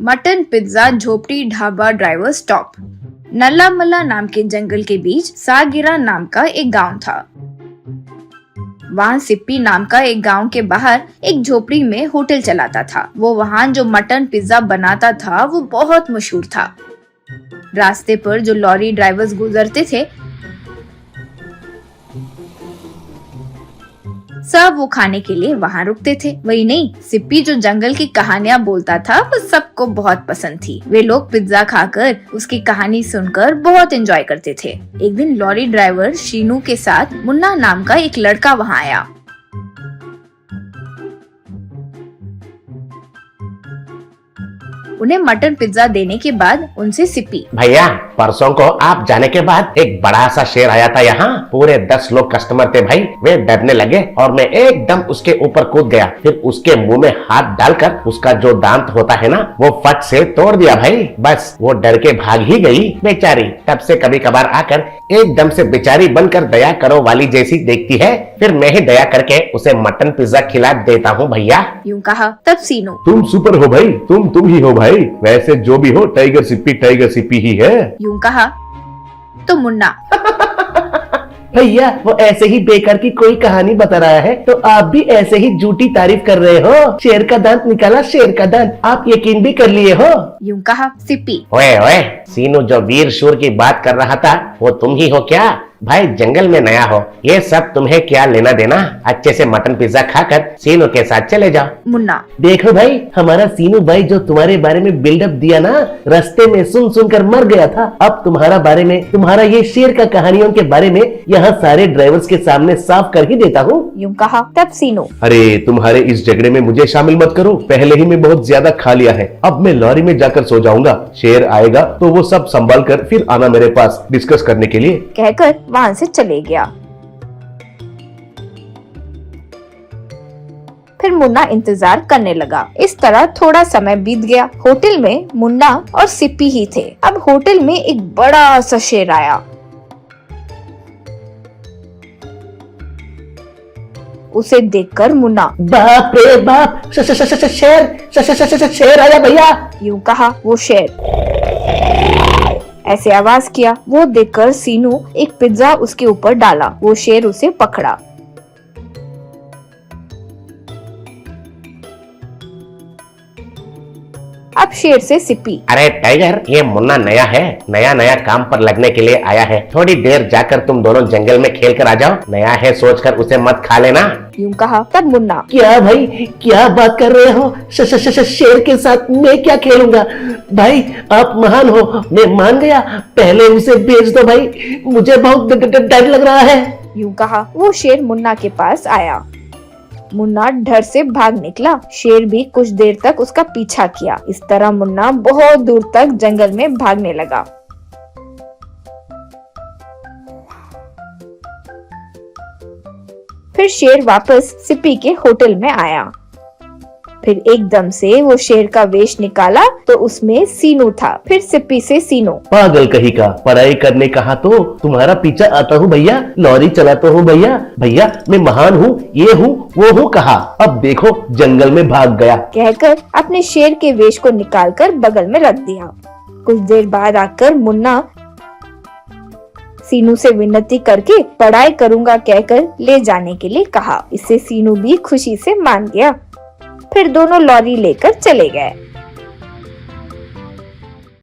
Mutton pizza झोपड़ी dhaba driver stop. नल्ला मल्ला नाम के जंगल के बीच सागिरा नाम का एक गांव था। वहाँ सिप्पी नाम का एक गांव के बाहर एक झोपड़ी में होटल चलाता था। वो वहाँ जो मटन पिज्जा बनाता था वो बहुत मशहूर था। रास्ते पर जो लॉरी ड्राइवर्स गुजरते थे सब वो खाने के लिए वहाँ रुकते थे। वही नहीं, सिप्पी जो जंगल की कहानियाँ बोलता था वो सबको बहुत पसंद थी। वे लोग पिज्जा खाकर उसकी कहानी सुनकर बहुत एंजॉय करते थे। एक दिन लॉरी ड्राइवर शीनू के साथ मुन्ना नाम का एक लड़का वहाँ आया। उन्हें मटन पिज्जा देने के बाद उनसे सिप्पी, भैया परसों को आप जाने के बाद एक बड़ा सा शेर आया था यहाँ। पूरे 10 लोग कस्टमर थे भाई। वे डरने लगे और मैं एकदम उसके ऊपर कूद गया। फिर उसके मुंह में हाथ डालकर उसका जो दांत होता है ना वो फट से तोड़ दिया भाई। बस वो डर के भाग ही गई बेचारी। तब से कभी कभार आकर एकदम से बेचारी बनकर दया करो वाली जैसी देखती है। फिर मैं ही दया करके उसे मटन पिज्जा खिला देता हूँ भैया। यूँ कहा तब सीनू, तुम सुपर हो भाई, तुम ही हो भाई। वैसे जो भी हो टाइगर सिप्पी ही है। यूँ कहा तो मुन्ना, भैया वो ऐसे ही बेकार की कोई कहानी बता रहा है तो आप भी ऐसे ही झूठी तारीफ कर रहे हो। शेर का दांत निकाला, शेर का दांत, आप यकीन भी कर लिए हो। यूँ कहा सिप्पी, ओए ओए, सीनू जो वीर शूर की बात कर रहा था वो तुम ही हो क्या? भाई जंगल में नया हो, ये सब तुम्हें क्या लेना देना? अच्छे से मटन पिज्जा खाकर सीनू के साथ चले जाओ। मुन्ना, देखो भाई, हमारा सीनू भाई जो तुम्हारे बारे में बिल्डअप दिया ना, रास्ते में सुन कर मर गया था। अब तुम्हारा बारे में, तुम्हारा ये शेर का कहानियों के बारे में यहाँ सारे ड्राइवर्स के सामने साफ कर ही देता हूँ। यूँ कहा तब सीनू, अरे तुम्हारे इस झगड़े में मुझे शामिल मत करो। पहले ही मैं बहुत ज्यादा खा लिया है। अब मैं लॉरी में जाकर सो जाऊंगा। शेर आएगा तो वो सब संभाल कर फिर आना मेरे पास डिस्कस करने के लिए। कहकर वहाँ से चले गया। फिर मुन्ना इंतजार करने लगा। इस तरह थोड़ा समय बीत गया। होटल में मुन्ना और सिप्पी ही थे। अब होटल में एक बड़ा सा शेर आया। उसे देखकर मुन्ना, बाप रे बाप, शेर आया भैया। यूँ कहा वो शेर ऐसे आवाज किया। वो देखकर सीनू एक पिज्जा उसके ऊपर डाला। वो शेर उसे पकड़ा। अब शेर से सिप्पी, अरे टाइगर, ये मुन्ना नया है, नया काम पर लगने के लिए आया है। थोड़ी देर जाकर तुम दोनों जंगल में खेल कर आ जाओ। नया है सोचकर उसे मत खा लेना। यूँ कहा तब मुन्ना, क्या भाई, क्या बात कर रहे हो? शेर के साथ मैं क्या खेलूंगा? भाई आप महान हो, मैं मान गया। पहले उसे बेच दो भाई, मुझे बहुत डर लग रहा है। यूँ कहा वो शेर मुन्ना के पास आया। मुन्ना डर से भाग निकला। शेर भी कुछ देर तक उसका पीछा किया। इस तरह मुन्ना बहुत दूर तक जंगल में भागने लगा। फिर शेर वापस सिप्पी के होटल में आया। फिर एकदम से वो शेर का वेश निकाला तो उसमें सीनू था। फिर सिप्पी से सीनू, पागल कहीं का, पढ़ाई करने कहा तो तुम्हारा पीछा आता हूँ भैया, लॉरी चलाता हूँ भैया। भैया मैं महान हूँ, ये हूँ वो हूँ कहा। अब देखो जंगल में भाग गया। कहकर अपने शेर के वेश को निकालकर बगल में रख दिया। कुछ देर बाद आकर मुन्ना सीनू से विनती करके पढ़ाई करूंगा कहकर ले जाने के लिए कहा। इससे सीनू भी खुशी से मान गया। फिर दोनों लॉरी लेकर चले गए।